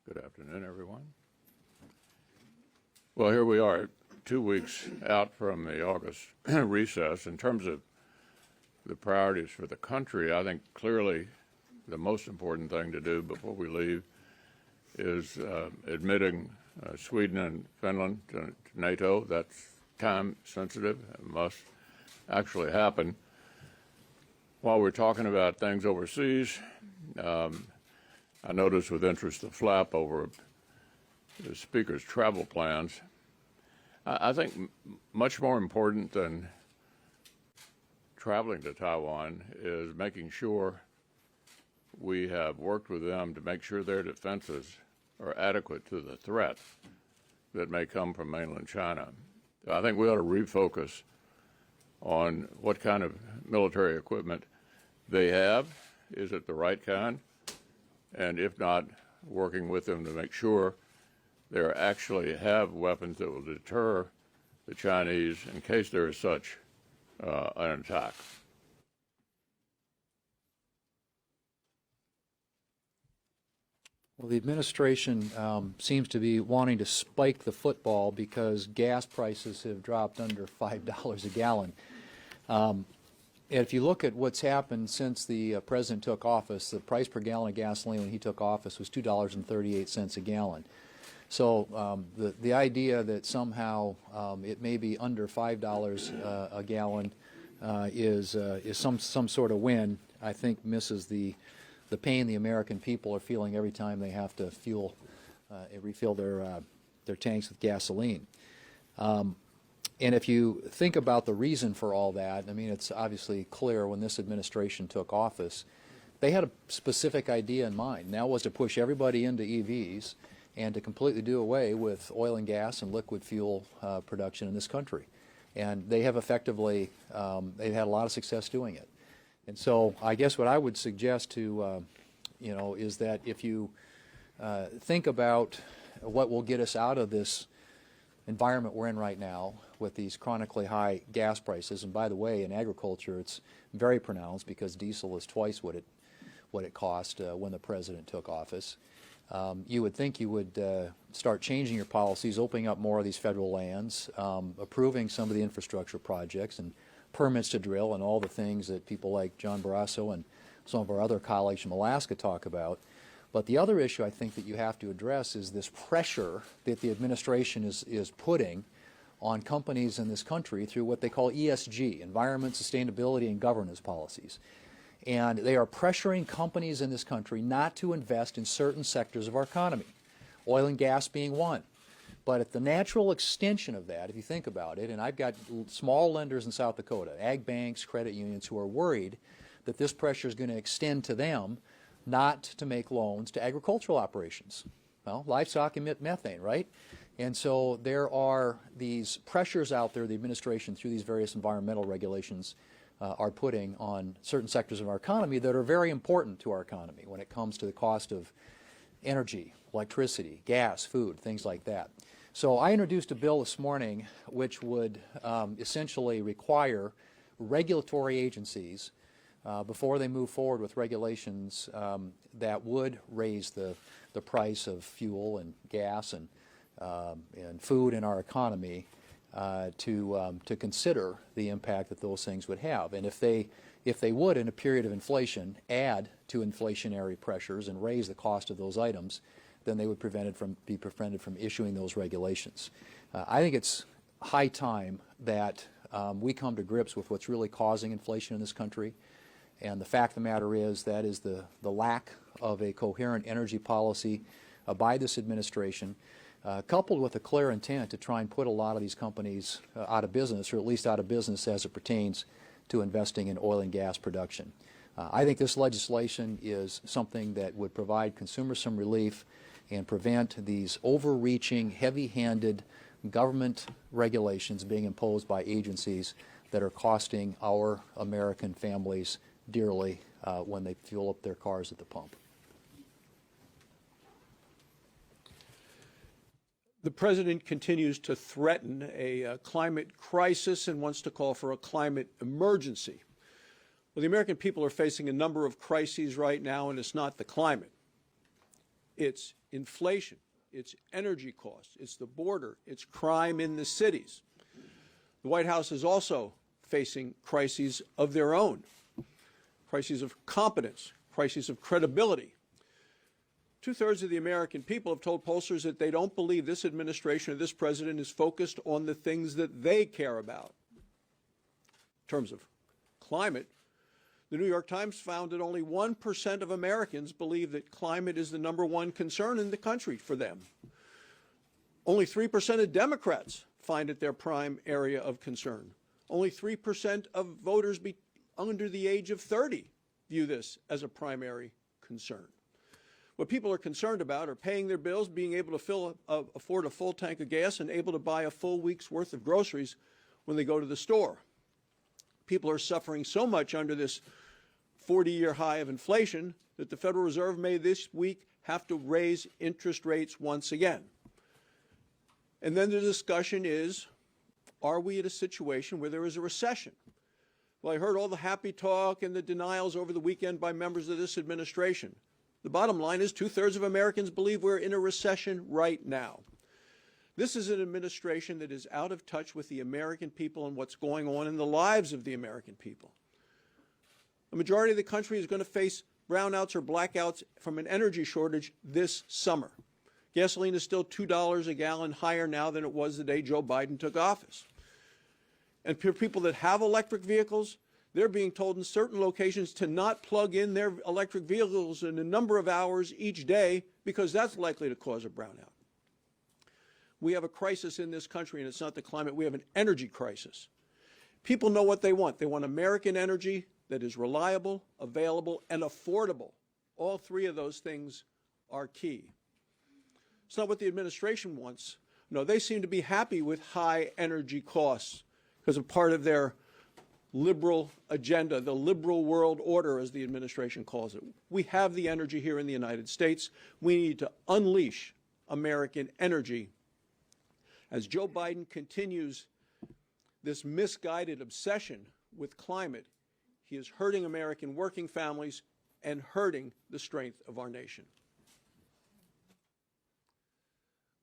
Good afternoon, everyone. Well, here we are, 2 weeks out from the August recess. In terms of the priorities for the country, I think clearly the most important thing to do before we leave is admitting Sweden and Finland to NATO. That's time sensitive. It must actually happen. While we're talking about things overseas, I noticed with interest the flap over the Speaker's travel plans. I think much more important than traveling to Taiwan is making sure we have worked with them to make sure their defenses are adequate to the threat that may come from mainland China. I think we ought to refocus on what kind of military equipment they have. Is it the right kind? And if not, working with them to make sure they actually have weapons that will deter the Chinese in case there is such an attack. Well, the administration seems to be wanting to spike the football because gas prices have dropped under $5 a gallon. If you look at what's happened since the president took office, the price per gallon of gasoline when he took office was $2.38 a gallon. So the idea that somehow it may be under $5 a gallon is some sort of win, I think misses the pain the American people are feeling every time they have to refill their tanks with gasoline. And if you think about the reason for all that, I mean, it's obviously clear when this administration took office, they had a specific idea in mind. And that was to push everybody into EVs and to completely do away with oil and gas and liquid fuel production in this country. And they have effectively, they've had a lot of success doing it. And so I guess what I would suggest to, is that if you think about what will get us out of this environment we're in right now with these chronically high gas prices, and by the way, in agriculture it's very pronounced because diesel is twice what it cost when the president took office. You would think you would start changing your policies, opening up more of these federal lands, approving some of the infrastructure projects and permits to drill and all the things that people like John Barrasso and some of our other colleagues from Alaska talk about. But the other issue I think that you have to address is this pressure that the administration is putting on companies in this country through what they call ESG, environment, sustainability, and governance policies. And they are pressuring companies in this country not to invest in certain sectors of our economy, oil and gas being one. But at the natural extension of that, if you think about it, and I've got small lenders in South Dakota, ag banks, credit unions, who are worried that this pressure is going to extend to them not to make loans to agricultural operations. Well, livestock emit methane, right? And so there are these pressures out there the administration, through these various environmental regulations, are putting on certain sectors of our economy that are very important to our economy when it comes to the cost of energy, electricity, gas, food, things like that. So I introduced a bill this morning which would essentially require regulatory agencies before they move forward with regulations that would raise the price of fuel and gas and food in our economy to consider the impact that those things would have. And if they would, in a period of inflation, add to inflationary pressures and raise the cost of those items, then they would be prevented from issuing those regulations. I think it's high time that we come to grips with what's really causing inflation in this country. And the fact of the matter is that is the lack of a coherent energy policy by this administration, coupled with a clear intent to try and put a lot of these companies out of business, or at least out of business as it pertains to investing in oil and gas production. I think this legislation is something that would provide consumers some relief and prevent these overreaching, heavy-handed government regulations being imposed by agencies that are costing our American families dearly when they fuel up their cars at the pump. The president continues to threaten a climate crisis and wants to call for a climate emergency. Well, the American people are facing a number of crises right now, and it's not the climate. It's inflation. It's energy costs. It's the border. It's crime in the cities. The White House is also facing crises of their own, crises of competence, crises of credibility. Two-thirds of the American people have told pollsters that they don't believe this administration or this president is focused on the things that they care about. In terms of climate, the New York Times found that only 1% of Americans believe that climate is the #1 concern in the country for them. Only 3% of Democrats find it their prime area of concern. Only 3% of voters under the age of 30 view this as a primary concern. What people are concerned about are paying their bills, being able to afford a full tank of gas, and able to buy a full week's worth of groceries when they go to the store. People are suffering so much under this 40-year high of inflation that the Federal Reserve may this week have to raise interest rates once again. And then the discussion is, are we at a situation where there is a recession? Well, I heard all the happy talk and the denials over the weekend by members of this administration. The bottom line is 2/3 of Americans believe we're in a recession right now. This is an administration that is out of touch with the American people and what's going on in the lives of the American people. The majority of the country is going to face brownouts or blackouts from an energy shortage this summer. Gasoline is still $2 a gallon higher now than it was the day Joe Biden took office. And for people that have electric vehicles, they're being told in certain locations to not plug in their electric vehicles in a number of hours each day because that's likely to cause a brownout. We have a crisis in this country, and it's not the climate. We have an energy crisis. People know what they want. They want American energy that is reliable, available, and affordable. All three of those things are key. It's not what the administration wants. No, they seem to be happy with high energy costs because of part of their liberal agenda, the liberal world order, as the administration calls it. We have the energy here in the United States. We need to unleash American energy. As Joe Biden continues this misguided obsession with climate, he is hurting American working families and hurting the strength of our nation.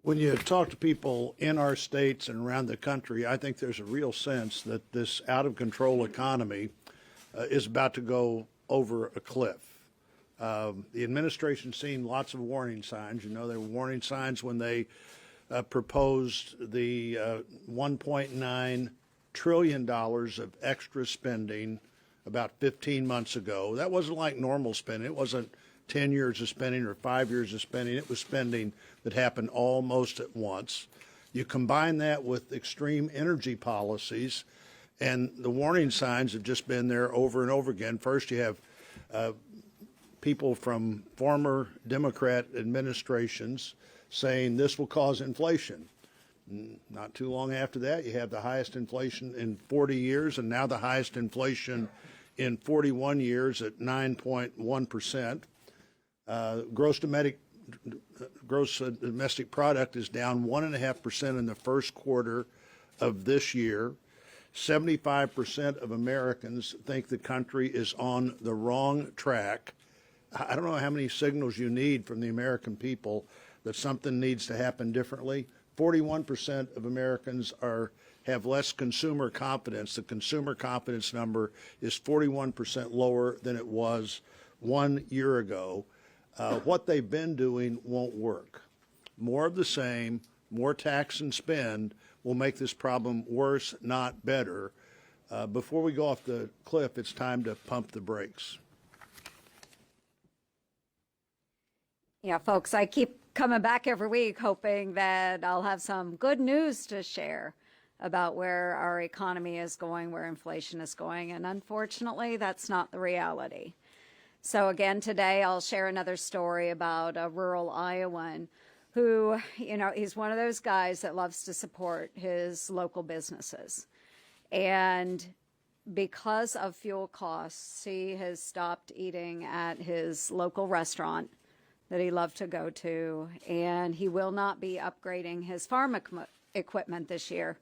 When you talk to people in our states and around the country, I think there's a real sense that this out-of-control economy is about to go over a cliff. The administration's seen lots of warning signs. You know, there were warning signs when they proposed the $1.9 trillion of extra spending about 15 months ago. That wasn't like normal spending. It wasn't 10 years of spending or 5 years of spending. It was spending that happened almost at once. You combine that with extreme energy policies, and the warning signs have just been there over and over again. First, you have people from former Democrat administrations saying this will cause inflation. Not too long after that, you have the highest inflation in 40 years, and now the highest inflation in 41 years at 9.1%. Gross domestic product is down 1.5% in the first quarter of this year. 75% of Americans think the country is on the wrong track. I don't know how many signals you need from the American people that something needs to happen differently. 41% of Americans have less consumer confidence. The consumer confidence number is 41% lower than it was 1 year ago. What they've been doing won't work. More of the same, more tax and spend will make this problem worse, not better. Before we go off the cliff, it's time to pump the brakes. Yeah, folks, I keep coming back every week hoping that I'll have some good news to share about where our economy is going, where inflation is going, and unfortunately, that's not the reality. So again, today I'll share another story about a rural Iowan who, he's one of those guys that loves to support his local businesses. And because of fuel costs, he has stopped eating at his local restaurant that he loved to go to, and he will not be upgrading his farm equipment this year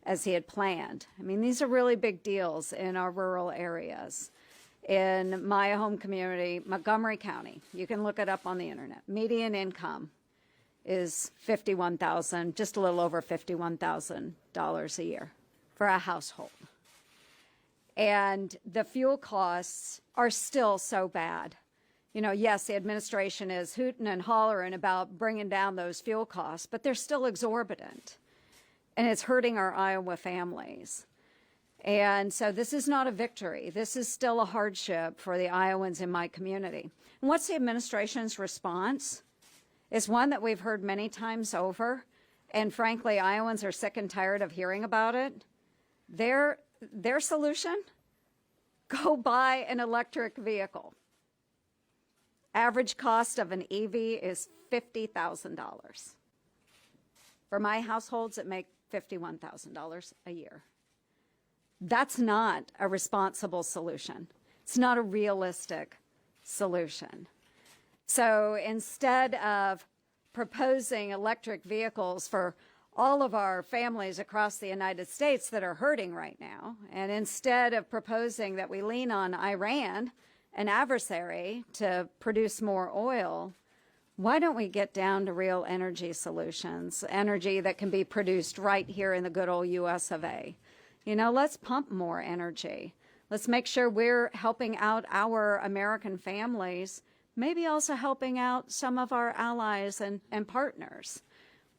as he had planned. I mean, these are really big deals in our rural areas. In my home community, Montgomery County, you can look it up on the internet, median income is $51,000, just a little over $51,000 a year for a household. And the fuel costs are still so bad. You know, yes, the administration is hooting and hollering about bringing down those fuel costs, but they're still exorbitant. And it's hurting our Iowa families. And so this is not a victory. This is still a hardship for the Iowans in my community. And what's the administration's response? It's one that we've heard many times over. And frankly, Iowans are sick and tired of hearing about it. Their solution? Go buy an electric vehicle. Average cost of an EV is $50,000. For my households that make $51,000 a year. That's not a responsible solution. It's not a realistic solution. So instead of proposing electric vehicles for all of our families across the United States that are hurting right now, and instead of proposing that we lean on Iran, an adversary, to produce more oil, why don't we get down to real energy solutions, energy that can be produced right here in the good old US of A? You know, let's pump more energy. Let's make sure we're helping out our American families, maybe also helping out some of our allies and partners.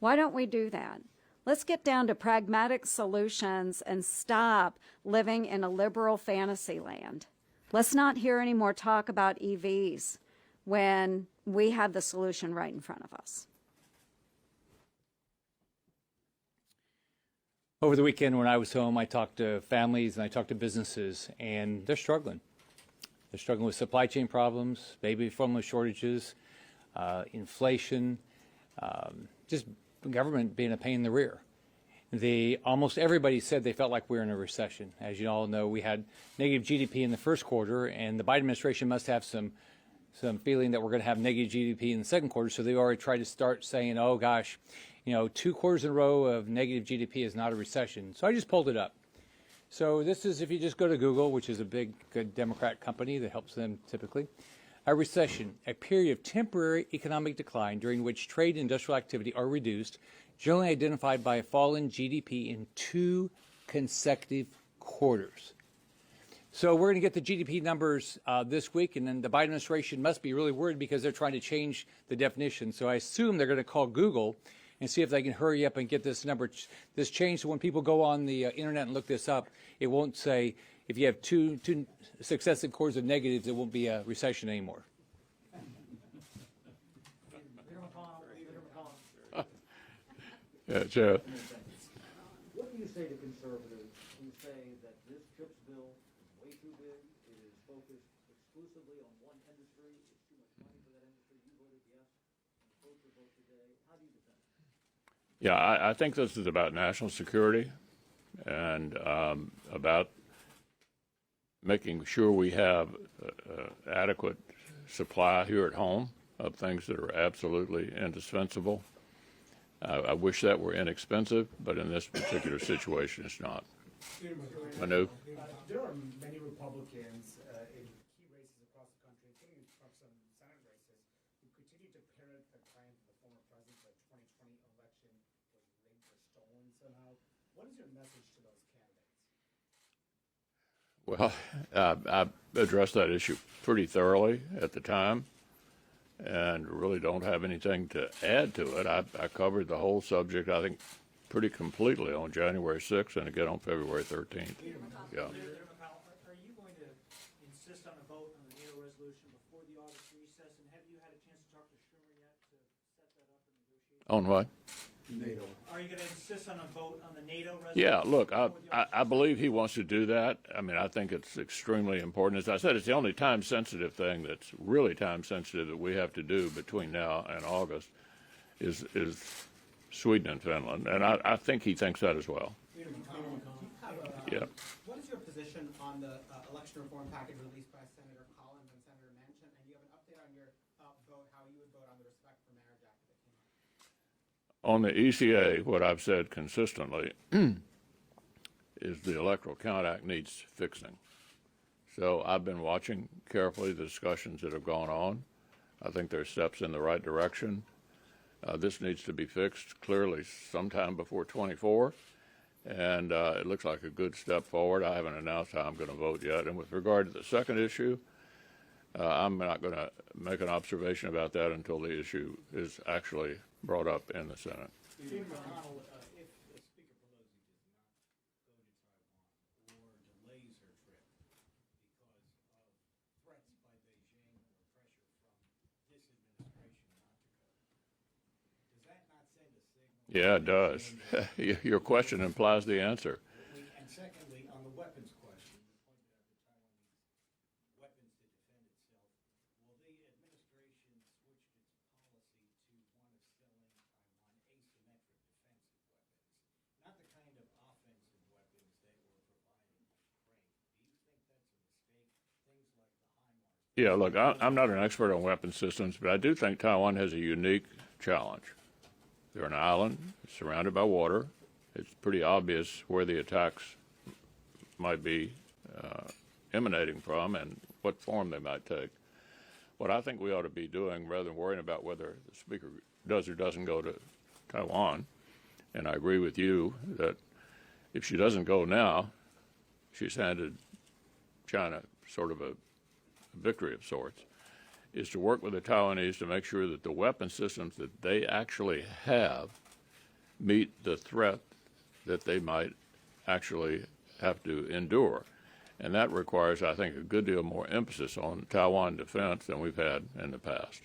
Why don't we do that? Let's get down to pragmatic solutions and stop living in a liberal fantasy land. Let's not hear any more talk about EVs when we have the solution right in front of us. Over the weekend when I was home, I talked to families and I talked to businesses, and they're struggling. They're struggling with supply chain problems, baby formula shortages, inflation, just government being a pain in the rear. Almost everybody said they felt like we were in a recession. As you all know, we had negative GDP in the first quarter, and the Biden administration must have some feeling that we're going to have negative GDP in the second quarter, so they already tried to start saying, oh gosh, you know, 2 quarters in a row of negative GDP is not a recession. So I just pulled it up. So this is, if you just go to Google, which is a big, good Democrat company that helps them typically, a recession, a period of temporary economic decline during which trade and industrial activity are reduced, generally identified by a fall in GDP in 2 consecutive quarters. So we're going to get the GDP numbers this week, and then the Biden administration must be really worried because they're trying to change the definition. So I assume they're going to call Google and see if they can hurry up and get this number, this changed. So when people go on the internet and look this up, it won't say, if you have two successive quarters of negatives, it won't be a recession anymore. Yeah, Joe. What do you say to conservatives who say that this CHIPS bill is way too big, it is focused exclusively on one industry, it's too much money for that industry, you voted yes, and vote your vote today, how do you defend it? Yeah, I think this is about national security and about making sure we have adequate supply here at home of things that are absolutely indispensable. I wish that were inexpensive, but in this particular situation, it's not. Manu? There are many Republicans in key races across the country, including some Senate races, who continue to parrot the claim that the former president the 2020 election was rigged or stolen somehow. What is your message to those candidates? Well, I addressed that issue pretty thoroughly at the time and really don't have anything to add to it. I covered the whole subject, I think, pretty completely on January 6th and again on February 13th. Yeah. Leader McConnell, are you going to insist on a vote on the NATO resolution before the August recess? And have you had a chance to talk to Schumer yet to set that up and negotiate? On what? NATO. Are you going to insist on a vote on the NATO resolution? Yeah, look, before the August I believe he wants to do that. I mean, I think it's extremely important. As I said, it's the only time-sensitive thing that's really time-sensitive that we have to do between now and August is Sweden and Finland, and I think he thinks that as well. Yeah. What is your position on the election reform package released by Senator Collins and Senator Manchin? And do you have an update on your vote, how you would vote on the Respect for Marriage Act that came out? On the ECA, what I've said consistently is the Electoral Count Act needs fixing. So I've been watching carefully the discussions that have gone on. I think there's steps in the right direction. This needs to be fixed clearly sometime before 24, and it looks like a good step forward. I haven't announced how I'm going to vote yet. And with regard to the second issue, I'm not going to make an observation about that until the issue is actually brought up in the Senate. Speaker McConnell, if Speaker Pelosi does not go to Taiwan or delays her trip because of threats by Beijing or pressure from this administration not to go, does that not send a signal? Yeah, it does. Your question implies the answer. And secondly, on the weapons question, you pointed out that Taiwan needs weapons to defend itself. Will the administration switch its policy to one of selling Taiwan asymmetric defensive weapons, not the kind of offensive weapons that we're providing Ukraine? Do you think that's a mistake? Things like the HIMARS. Yeah, look, I'm not an expert on weapon systems, but I do think Taiwan has a unique challenge. They're an island surrounded by water. It's pretty obvious where the attacks might be emanating from and what form they might take. What I think we ought to be doing, rather than worrying about whether the Speaker does or doesn't go to Taiwan, and I agree with you that if she doesn't go now, she's handed China sort of a victory of sorts, is to work with the Taiwanese to make sure that the weapon systems that they actually have meet the threat that they might actually have to endure. And that requires, I think, a good deal more emphasis on Taiwan defense than we've had in the past.